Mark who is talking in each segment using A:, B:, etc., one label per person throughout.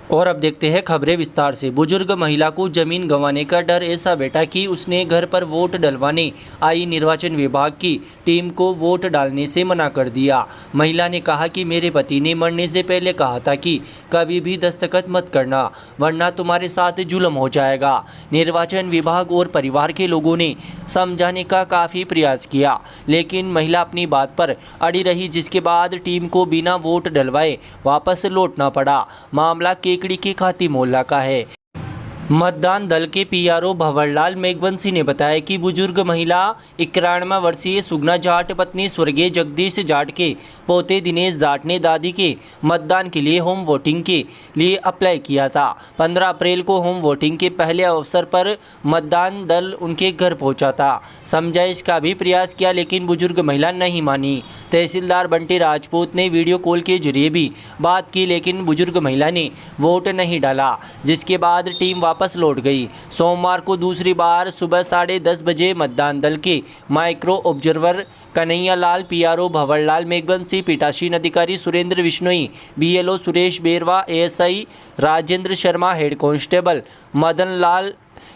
A: और अब देखते हैं खबरें विस्तार से। बुजुर्ग महिला को जमीन गंवाने का डर ऐसा बैठा कि उसने घर पर वोट डलवाने आई निर्वाचन विभाग की टीम को वोट डालने से मना कर दिया। महिला ने कहा कि मेरे पति ने मरने से पहले कहा था कि कभी भी दस्तखत मत करना वरना तुम्हारे साथ जुल्म हो जाएगा। निर्वाचन विभाग और परिवार के लोगों ने समझाने का काफ़ी प्रयास किया, लेकिन महिला अपनी बात पर अड़ी रही, जिसके बाद टीम को बिना वोट डलवाए वापस लौटना पड़ा। मामला केकड़ी के खाती मोहल्ला का है। मतदान दल के पीआरओ भंवरलाल मेघवंशी ने बताया कि बुजुर्ग महिला 91 वर्षीय सुगना जाट पत्नी स्वर्गीय जगदीश जाट के पोते दिनेश जाट ने दादी के मतदान के लिए होम वोटिंग के लिए अप्लाई किया था। 15 अप्रैल को होम वोटिंग के पहले अवसर पर मतदान दल उनके घर पहुंचा था। समझाइश का भी प्रयास किया, लेकिन बुजुर्ग महिला नहीं मानी। तहसीलदार बंटी राजपूत ने वीडियो कॉल के जरिए भी बात की, लेकिन बुजुर्ग महिला ने वोट नहीं डाला, जिसके बाद टीम वापस लौट गई। सोमवार को दूसरी बार सुबह 10:30 बजे मतदान दल के micro observer Kanhaiya Lal, PRO Bhanwarlal Meghvanshi, पीठासीन अधिकारी Surendra Bishnoi, BLO Suresh Berwa, ASI Rajendra Sharma, head constable Madan Lal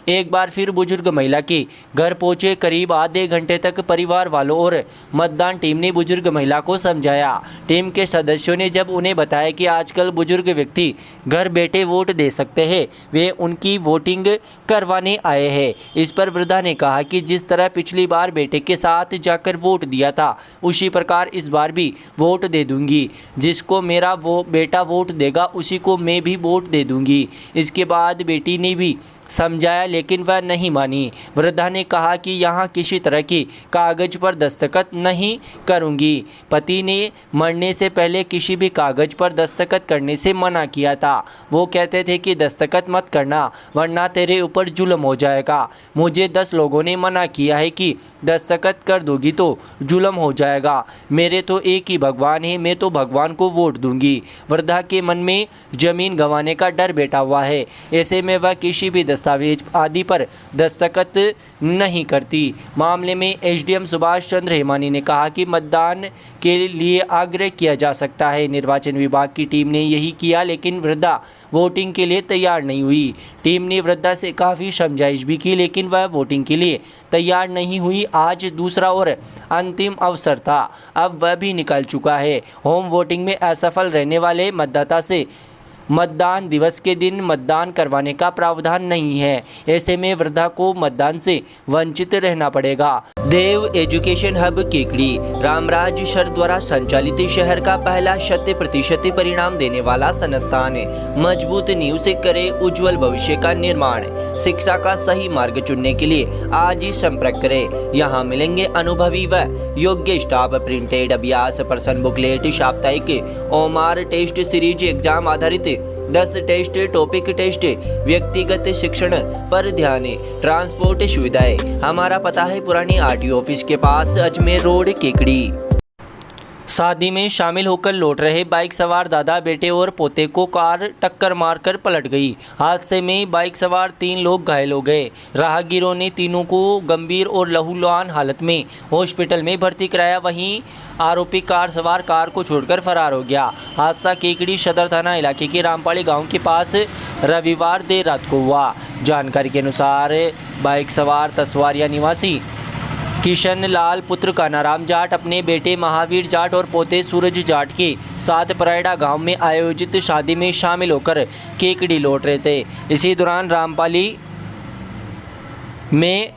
A: एक बार फिर बुजुर्ग महिला के घर पहुंचे। करीब आधे घंटे तक परिवार वालों और मतदान टीम ने बुजुर्ग महिला को समझाया। टीम के सदस्यों ने जब उन्हें बताया कि आजकल बुजुर्ग व्यक्ति घर बैठे वोट दे सकते हैं, वे उनकी वोटिंग करवाने आए हैं। इस पर वृद्धा ने कहा कि जिस तरह पिछली बार बेटे के साथ जाकर वोट दिया था, उसी प्रकार इस बार भी वोट दे दूंगी। जिसको मेरा वो बेटा वोट देगा उसी को मैं भी वोट दे दूंगी। इसके बाद बेटी ने भी समझाया, लेकिन वह नहीं मानी। वृद्धा ने कहा कि यहाँ किसी तरह की कागज पर दस्तखत नहीं करूँगी। पति ने मरने से पहले किसी भी कागज पर दस्तखत करने से मना किया था। वो कहते थे कि दस्तखत मत करना वरना तेरे ऊपर जुल्म हो जाएगा। मुझे 10 लोगों ने मना किया है कि दस्तखत कर दोगी तो जुल्म हो जाएगा। मेरे तो एक ही भगवान है, मैं तो भगवान को वोट दूंगी। वृद्धा के मन में जमीन गंवाने का डर बैठा हुआ है, ऐसे में वह किसी भी दस्तावेज आदि पर दस्तखत नहीं करती। मामले में एसडीएम सुभाष चंद्र हेमानी ने कहा कि मतदान के लिए आग्रह किया जा सकता है। निर्वाचन विभाग की टीम ने यही किया, लेकिन वृद्धा वोटिंग के लिए तैयार नहीं हुई। टीम ने वृद्धा से काफ़ी समझाइश भी की, लेकिन वह वोटिंग के लिए तैयार नहीं हुई। आज दूसरा और अंतिम अवसर था, अब वह भी निकल चुका है। होम वोटिंग में असफल रहने वाले मतदाता से मतदान दिवस के दिन मतदान करवाने का प्रावधान नहीं है। ऐसे में वृद्धा को मतदान से वंचित रहना पड़ेगा। Dev education hub Kekri Ramraj sir द्वारा संचालित शहर का पहला 100% परिणाम देने वाला संस्थान। मजबूत नींव से करे उज्जवल भविष्य का निर्माण। शिक्षा का सही मार्ग चुनने के लिए आज ही संपर्क करें। यहाँ मिलेंगे अनुभवी व योग्य स्टाफ। प्रिंटेड अभ्यास प्रश्न बुकलेट, साप्ताहिक ओमार टेस्ट सीरीज, एग्जाम आधारित 10 टेस्ट, टॉपिक टेस्ट, व्यक्तिगत शिक्षण पर ध्यान, ट्रांसपोर्ट सुविधाएं। हमारा पता है पुरानी आरटीओ ऑफिस के पास, अजमेर रोड, केकड़ी। शादी में शामिल होकर लौट रहे बाइक सवार दादा बेटे और पोते को कार टक्कर मारकर पलट गई। हादसे में बाइक सवार 3 लोग घायल हो गए। राहगीरों ने तीनों को गंभीर और लहूलुहान हालत में हॉस्पिटल में भर्ती कराया। वहीं आरोपी कार सवार कार को छोड़कर फरार हो गया। हादसा केकड़ी सदर थाना इलाके के रामपाड़ी गाँव के पास रविवार देर रात को हुआ। जानकारी के अनुसार बाइक सवार तसवारिया निवासी किशन लाल पुत्र कानाराम जाट अपने बेटे महावीर जाट और पोते सूरज जाट के साथ परायड़ा गांव में आयोजित शादी में शामिल होकर केकड़ी लौट रहे थे। इसी दौरान रामपाली में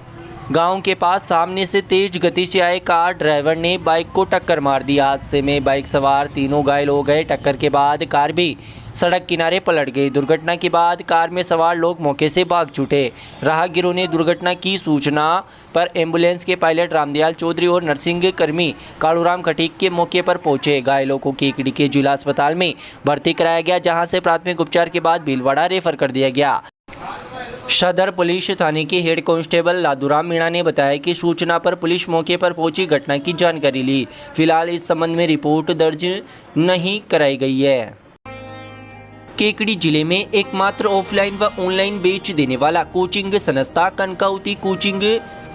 A: गांव के पास सामने से तेज गति से आए कार ड्राइवर ने बाइक को टक्कर मार दी। हादसे में बाइक सवार तीनों घायल हो गए। टक्कर के बाद कार भी सड़क किनारे पलट गई। दुर्घटना के बाद कार में सवार लोग मौके से भाग छूटे। राहगीरों ने दुर्घटना की सूचना पर एम्बुलेंस के पायलट रामदयाल चौधरी और नर्सिंग कर्मी कालूराम खटीक के मौके पर पहुंचे। घायलों को केकड़ी के जिला अस्पताल में भर्ती कराया गया, जहां से प्राथमिक उपचार के बाद भीलवाड़ा रेफर कर दिया गया। सदर पुलिस थाने के हेड कांस्टेबल लादूराम मीणा ने बताया कि सूचना पर पुलिस मौके पर पहुंची घटना की जानकारी ली। फिलहाल इस संबंध में रिपोर्ट दर्ज नहीं कराई गई है। केकड़ी जिले में एकमात्र ऑफलाइन व ऑनलाइन बेच देने वाला कोचिंग संस्था कनकावती कोचिंग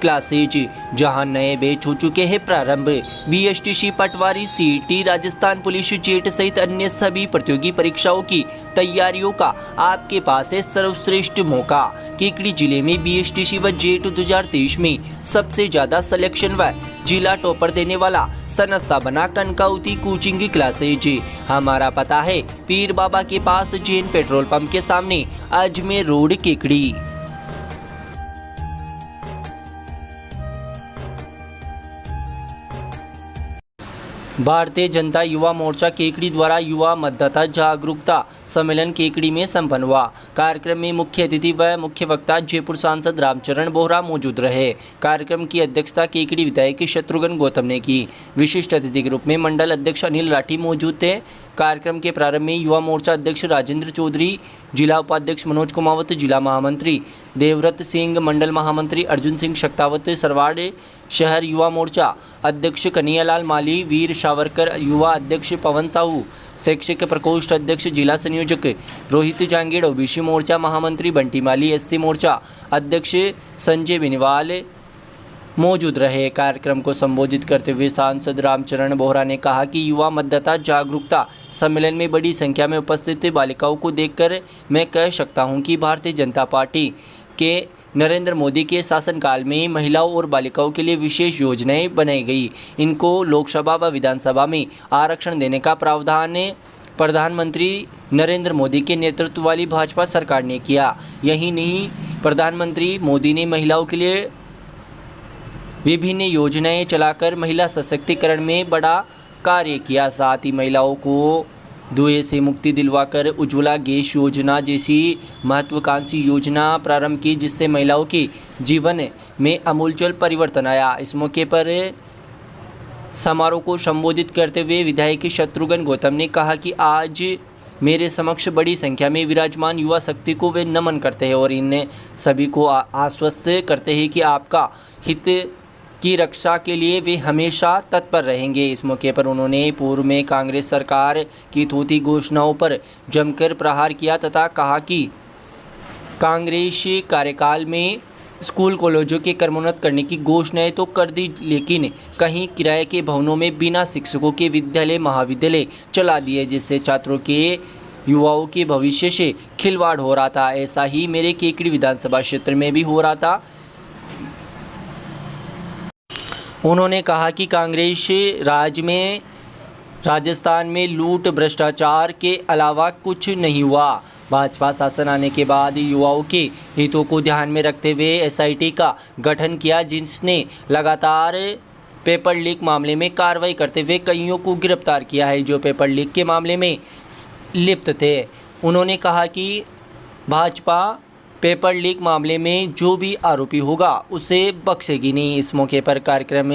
A: क्लासेज, जहां नए बैच हो चुके हैं प्रारंभ। बीएसटीसी पटवारी, सीईटी, राजस्थान पुलिस जेट सहित अन्य सभी प्रतियोगी परीक्षाओं की तैयारियों का आपके पास है सर्वश्रेष्ठ मौका। केकड़ी जिले में बीएसटीसी व जेट 2023 में सबसे ज्यादा सिलेक्शन व जिला टॉपर देने वाला संस्था बना कनकावती कोचिंग क्लासेज। हमारा पता है पीर बाबा के पास, जैन पेट्रोल पंप के सामने, अजमेर रोड, केकड़ी। भारतीय जनता युवा मोर्चा केकड़ी द्वारा युवा मतदाता जागरूकता सम्मेलन केकड़ी में संपन्न हुआ। कार्यक्रम में मुख्य अतिथि व मुख्य वक्ता जयपुर सांसद रामचरण बोहरा मौजूद रहे। कार्यक्रम की अध्यक्षता केकड़ी विधायक शत्रुघ्न गौतम ने की। विशिष्ट अतिथि के रूप में मंडल अध्यक्ष अनिल राठी मौजूद थे। कार्यक्रम के प्रारंभ में युवा मोर्चा अध्यक्ष राजेंद्र चौधरी, जिला उपाध्यक्ष मनोज कुमावत, जिला महामंत्री देवव्रत सिंह, मंडल महामंत्री अर्जुन सिंह शक्तावत, सरवाड़ शहर युवा मोर्चा अध्यक्ष कन्हैयालाल माली, वीर सावरकर युवा अध्यक्ष पवन साहू, शैक्षिक प्रकोष्ठ अध्यक्ष जिला संयोजक रोहित जांगेड़, ओबीसी मोर्चा महामंत्री बंटी माली, एससी मोर्चा अध्यक्ष संजय बेनीवाल मौजूद रहे। कार्यक्रम को संबोधित करते हुए सांसद रामचरण बोहरा ने कहा कि युवा मतदाता जागरूकता सम्मेलन में बड़ी संख्या में उपस्थित बालिकाओं को देखकर मैं कह सकता हूं कि भारतीय जनता पार्टी के नरेंद्र मोदी के शासनकाल में महिलाओं और बालिकाओं के लिए विशेष योजनाएं बनाई गई। इनको लोकसभा व विधानसभा में आरक्षण देने का प्रावधान प्रधानमंत्री नरेंद्र मोदी के नेतृत्व वाली भाजपा सरकार ने किया। यही नहीं, प्रधानमंत्री मोदी ने महिलाओं के लिए विभिन्न योजनाएं चलाकर महिला सशक्तिकरण में बड़ा कार्य किया। साथ ही महिलाओं को धुएं से मुक्ति दिलवाकर उज्ज्वला गैस योजना जैसी महत्वाकांक्षी योजना प्रारंभ की, जिससे महिलाओं के जीवन में आमूलचूल परिवर्तन आया। इस मौके पर समारोह को संबोधित करते हुए विधायक शत्रुघ्न गौतम ने कहा कि आज मेरे समक्ष बड़ी संख्या में विराजमान युवा शक्ति को वे नमन करते हैं और इन सभी को आश्वस्त करते हैं कि आपका हित की रक्षा के लिए वे हमेशा तत्पर रहेंगे। इस मौके पर उन्होंने पूर्व में कांग्रेस सरकार की थोथी घोषणाओं पर जमकर प्रहार किया तथा कहा कि कांग्रेस कार्यकाल में स्कूल कॉलेजों के क्रमोन्नत करने की घोषणाएं तो कर दी, लेकिन कहीं किराए के भवनों में बिना शिक्षकों के विद्यालय महाविद्यालय चला दिए, जिससे छात्रों के युवाओं के भविष्य से खिलवाड़ हो रहा था। ऐसा ही मेरे केकड़ी विधानसभा क्षेत्र में भी हो रहा था। उन्होंने कहा कि कांग्रेस राज में राजस्थान में लूट भ्रष्टाचार के अलावा कुछ नहीं हुआ। भाजपा शासन आने के बाद युवाओं के हितों को ध्यान में रखते हुए एसआईटी का गठन किया, जिसने लगातार पेपर लीक मामले में कार्रवाई करते हुए कईयों को गिरफ्तार किया है जो पेपर लीक के मामले में लिप्त थे। उन्होंने कहा कि भाजपा पेपर लीक मामले में जो भी आरोपी होगा उसे बख्शेगी नहीं। इस मौके पर कार्यक्रम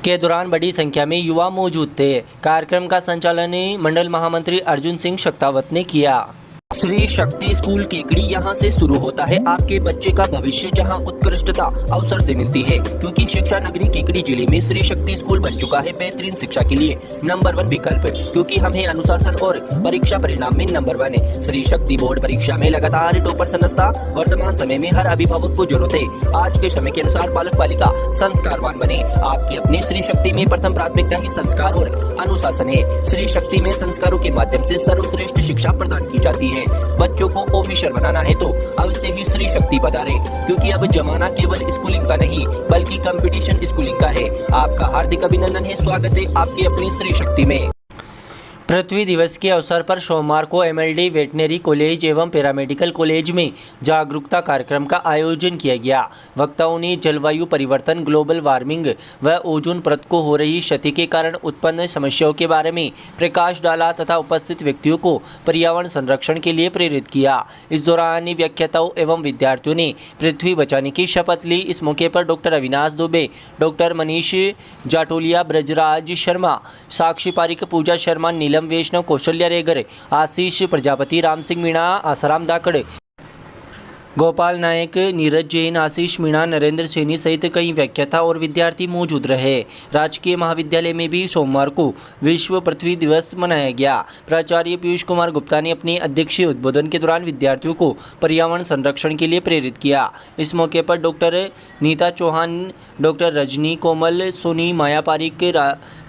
A: के दौरान बड़ी संख्या में युवा मौजूद थे। कार्यक्रम का संचालन मंडल महामंत्री अर्जुन सिंह शक्तावत ने किया। श्री शक्ति स्कूल केकड़ी, यहाँ से शुरू होता है आपके बच्चे का भविष्य, जहाँ उत्कृष्टता अवसर से मिलती है, क्योंकि शिक्षा नगरी केकड़ी जिले में श्री शक्ति स्कूल बन चुका है बेहतरीन शिक्षा के लिए नंबर 1 विकल्प, क्योंकि हम हैं अनुशासन और परीक्षा परिणाम में नंबर 1 है। श्री शक्ति बोर्ड परीक्षा में लगातार टॉपर संस्था। वर्तमान समय में हर अभिभावक को जरूरत है आज के समय के अनुसार बालक बालिका संस्कारवान बने। आपकी अपनी श्री शक्ति में प्रथम प्राथमिकता ही संस्कार और अनुशासन है। श्री शक्ति में संस्कारों के माध्यम से सर्वश्रेष्ठ शिक्षा प्रदान की जाती है। बच्चों को ऑफिसर बनाना है तो अवश्य ही श्री शक्ति पधारे, क्योंकि अब जमाना केवल स्कूलिंग का नहीं बल्कि कंपटीशन स्कूलिंग का है। आपका हार्दिक अभिनंदन है, स्वागत है आपकी अपनी श्री शक्ति में। पृथ्वी दिवस के अवसर पर सोमवार को एमएलडी वेटनरी कॉलेज एवं पैरामेडिकल कॉलेज में जागरूकता कार्यक्रम का आयोजन किया गया। वक्ताओं ने जलवायु परिवर्तन, ग्लोबल वार्मिंग व ओजोन परत को हो रही क्षति के कारण उत्पन्न समस्याओं के बारे में प्रकाश डाला तथा उपस्थित व्यक्तियों को पर्यावरण संरक्षण के लिए प्रेरित किया। इस दौरान व्याख्याताओं एवं विद्यार्थियों ने पृथ्वी बचाने की शपथ ली। इस मौके पर डॉक्टर अविनाश दुबे, डॉक्टर मनीष जाटोलिया, ब्रजराज शर्मा, साक्षी पारिक, पूजा शर्मा, नीलम वैष्णव, कौशल्या रेगर, आशीष प्रजापति, राम सिंह मीणा, आसाराम दाकड़, गोपाल नायक, नीरज जैन, आशीष मीणा, नरेंद्र सैनी सहित कई व्याख्याता और विद्यार्थी मौजूद रहे। राजकीय महाविद्यालय में भी सोमवार को विश्व पृथ्वी दिवस मनाया गया। प्राचार्य पीयूष कुमार गुप्ता ने अपने अध्यक्षीय उद्बोधन के दौरान विद्यार्थियों को पर्यावरण संरक्षण के लिए प्रेरित किया। इस मौके पर डॉक्टर नीता चौहान, डॉक्टर रजनी कोमल, सोनी, माया पारिक,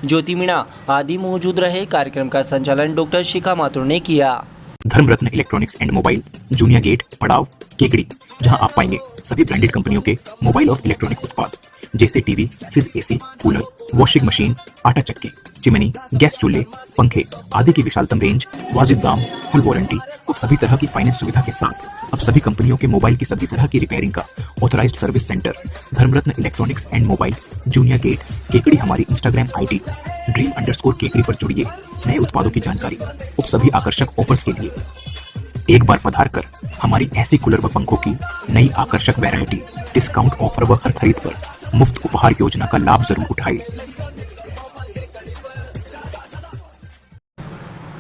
A: ज्योति मीणा आदि मौजूद रहे। कार्यक्रम का संचालन डॉक्टर शिखा माथुर ने किया।
B: Dharmaratna electronics and mobile, junior gate, Padav, Kekri, जहां आप पाएंगे सभी ब्रांडेड कंपनियों के मोबाइल और इलेक्ट्रॉनिक उत्पाद जैसे TV, fridge, AC, cooler, washing machine, आटा चक्की, चिमनी, गैस चूल्हे, पंखे आदि की विशालतम रेंज, वाजिब दाम, फुल वारंटी और सभी तरह की फाइनेंस सुविधा के साथ अब सभी कंपनियों के मोबाइल की सभी तरह की रिपेयरिंग का authorised service centre Dharmaratna electronics and mobile, junior gate, Kekri. हमारी इंस्टाग्राम आईडी dream_केकड़ी पर जुड़िए नए उत्पादों की जानकारी और सभी आकर्षक ऑफर्स के लिए। एक बार पधार कर हमारी ऐसी कूलर व पंखों की नई आकर्षक वैरायटी, डिस्काउंट ऑफर व हर खरीद पर मुफ्त उपहार योजना का लाभ जरूर उठाइए।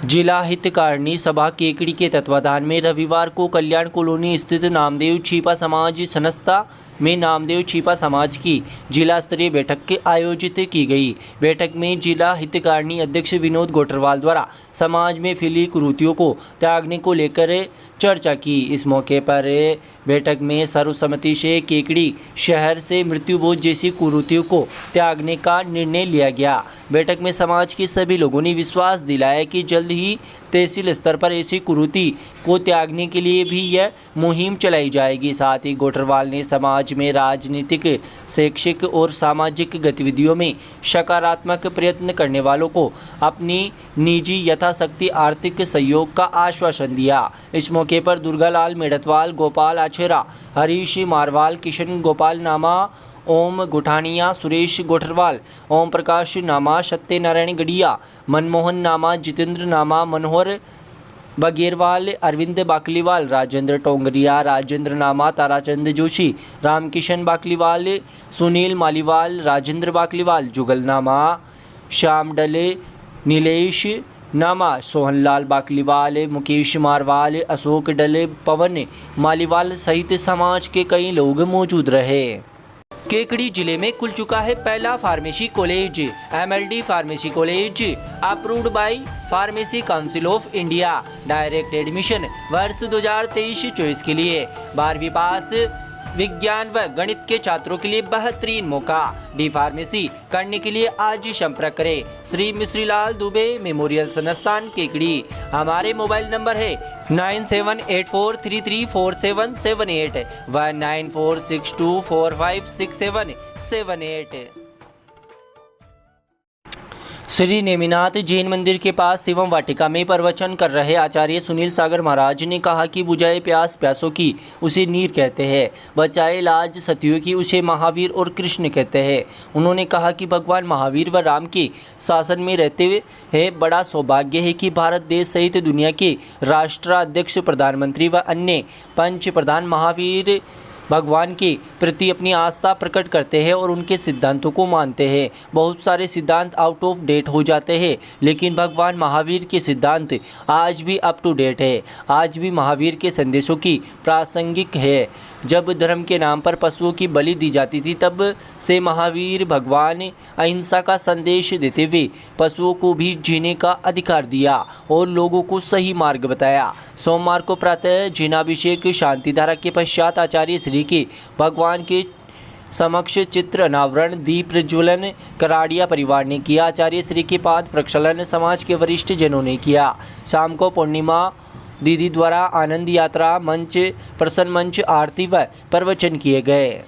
A: जिला हितकारिणी सभा केकड़ी के तत्वाधान में रविवार को कल्याण कॉलोनी स्थित नामदेव छिपा समाज संस्था में नामदेव छिपा समाज की जिला स्तरीय बैठक आयोजित की गई। बैठक में जिला हितकारिणी अध्यक्ष विनोद गोटरवाल द्वारा समाज में फैली कुरीतियों को त्यागने को लेकर चर्चा की। इस मौके पर बैठक में सर्वसम्मति से केकड़ी शहर से मृत्युबोध जैसी कुरीतियों को त्यागने का निर्णय लिया गया। बैठक में समाज के सभी लोगों ने विश्वास दिलाया कि जल्द ही तहसील स्तर पर ऐसी कुरीति को त्यागने के लिए भी यह मुहिम चलाई जाएगी। साथ ही गोटरवाल ने समाज में राजनीतिक, शैक्षिक और सामाजिक गतिविधियों में सकारात्मक प्रयत्न करने वालों को अपनी निजी यथाशक्ति आर्थिक सहयोग का आश्वासन दिया। इस मौके पर दुर्गालाल मेड़तवाल, गोपाल आछेरा, हरीश मारवाल, किशन गोपाल नामा, ओम गुठानिया, सुरेश गोठरवाल, ओम प्रकाश नामा, सत्यनारायण गढ़िया, मनमोहन नामा, जितेंद्र नामा, मनोहर बगेरवाल, अरविंद बाकलीवाल, राजेंद्र टोंगरिया, राजेंद्र नामा, ताराचंद जोशी, रामकिशन बाकलीवाल, सुनील मालीवाल, राजेंद्र बाकलीवाल, जुगल नामा, श्याम डले, नीलेश नामा, सोहनलाल बाकलीवाल, मुकेश मारवाल, अशोक डले, पवन मालीवाल सहित समाज के कई लोग मौजूद रहे। केकड़ी जिले में खुल चुका है पहला pharmacy college. MLD pharmacy college approved by pharmacy council of India. Direct admission वर्ष 2023-24 के लिए 12वीं पास विज्ञान व गणित के छात्रों के लिए बेहतरीन मौका। डी फार्मेसी करने के लिए आज ही संपर्क करें श्री मिश्रीलाल दुबे मेमोरियल संस्थान केकड़ी। हमारे मोबाइल नंबर है 9784334778 व 9462456778। श्री नेमिनाथ जैन मंदिर के पास शिवम वाटिका में प्रवचन कर रहे आचार्य सुनील सागर महाराज ने कहा कि बुझाए प्यास प्यासों की उसे नीर कहते हैं, बचाए लाज सतियों की उसे महावीर और कृष्ण कहते हैं। उन्होंने कहा कि भगवान महावीर व राम के शासन में रहते हुए बड़ा सौभाग्य है कि भारत देश सहित दुनिया के राष्ट्राध्यक्ष, प्रधानमंत्री व अन्य पंच प्रधान महावीर भगवान के प्रति अपनी आस्था प्रकट करते हैं और उनके सिद्धांतों को मानते हैं। बहुत सारे सिद्धांत आउट ऑफ डेट हो जाते हैं, लेकिन भगवान महावीर के सिद्धांत आज भी अप टू डेट है। आज भी महावीर के संदेशों की प्रासंगिक है। जब धर्म के नाम पर पशुओं की बलि दी जाती थी, तब से महावीर भगवान अहिंसा का संदेश देते हुए पशुओं को भी जीने का अधिकार दिया और लोगों को सही मार्ग बताया। सोमवार को प्रातः जिनाभिषेक शांतिधारा के पश्चात आचार्य श्री के भगवान के समक्ष चित्र अनावरण, दीप प्रज्वलन कराड़िया परिवार ने किया। आचार्य श्री के पाद प्रक्षालन समाज के वरिष्ठ जनों ने किया। शाम को पूर्णिमा दीदी द्वारा आनंद यात्रा मंच, प्रसन्न मंच, आरती व प्रवचन किए गए।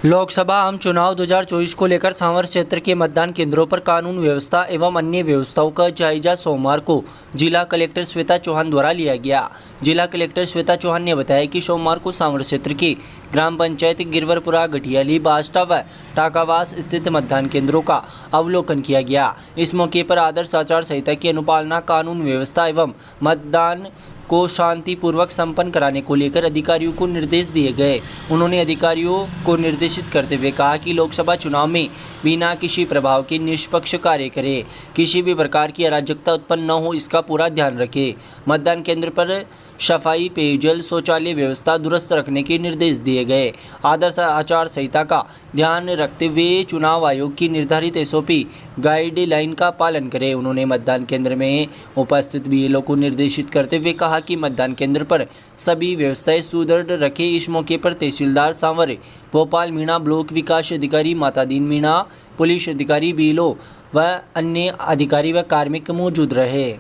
A: लोकसभा आम चुनाव 2024 को लेकर सांवर क्षेत्र के मतदान केंद्रों पर कानून व्यवस्था एवं अन्य व्यवस्थाओं का जायजा सोमवार को जिला कलेक्टर श्वेता चौहान द्वारा लिया गया। जिला कलेक्टर श्वेता चौहान ने बताया कि सोमवार को सांवर क्षेत्र के ग्राम पंचायत गिरवरपुरा, गठियाली, बास्टा व टाकावास स्थित मतदान केंद्रों का अवलोकन किया गया। इस मौके पर आदर्श आचार संहिता की अनुपालना, कानून व्यवस्था एवं मतदान को शांतिपूर्वक संपन्न कराने को लेकर अधिकारियों को निर्देश दिए गए। उन्होंने अधिकारियों को निर्देशित करते हुए कहा कि लोकसभा चुनाव में बिना किसी प्रभाव के निष्पक्ष कार्य करें, किसी भी प्रकार की अराजकता उत्पन्न न हो, इसका पूरा ध्यान रखें। मतदान केंद्र पर सफाई, पेयजल, शौचालय व्यवस्था दुरुस्त रखने के निर्देश दिए गए। आदर्श आचार संहिता का ध्यान रखते हुए चुनाव आयोग की निर्धारित एसओपी गाइडलाइन का पालन करें। उन्होंने मतदान केंद्र में उपस्थित बीएलओ को निर्देशित करते हुए कहा कि मतदान केंद्र पर सभी व्यवस्थाएं सुदृढ़ रखें। इस मौके पर तहसीलदार सांवर भोपाल मीणा, ब्लॉक विकास अधिकारी मातादीन मीणा, पुलिस अधिकारी, बीएलओ व अन्य अधिकारी व कार्मिक मौजूद रहे।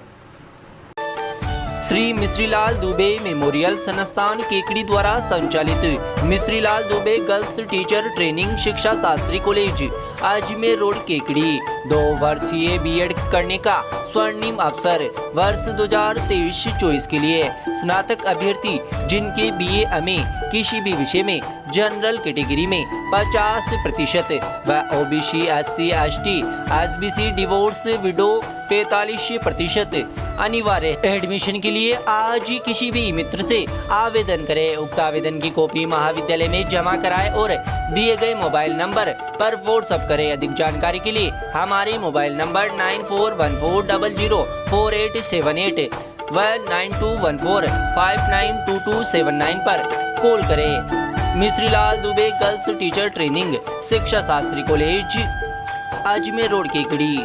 A: श्री मिश्रीलाल दुबे मेमोरियल संस्थान केकड़ी द्वारा संचालित Mishrilal Dubey girls teacher training शिक्षा शास्त्री कॉलेज अजमेर रोड केकड़ी 2 वर्षीय बीएड करने का स्वर्णिम अवसर। वर्ष 2023-24 के लिए स्नातक अभ्यर्थी जिनके बीए में किसी भी विषय में जनरल कैटेगरी में 50% व OBC, SC, ST, SBC, divorce, window 45% अनिवार्य। एडमिशन के लिए आज ही किसी भी मित्र से आवेदन करें। उक्त आवेदन की कॉपी महाविद्यालय में जमा कराएं और दिए गए मोबाइल नंबर पर व्हाट्सएप करें। अधिक जानकारी के लिए हमारे मोबाइल नंबर 9414004878 व 9214592279 पर कॉल करें। Mishrilal Dubey girls teacher training शिक्षा शास्त्री कॉलेज अजमेर रोड केकड़ी।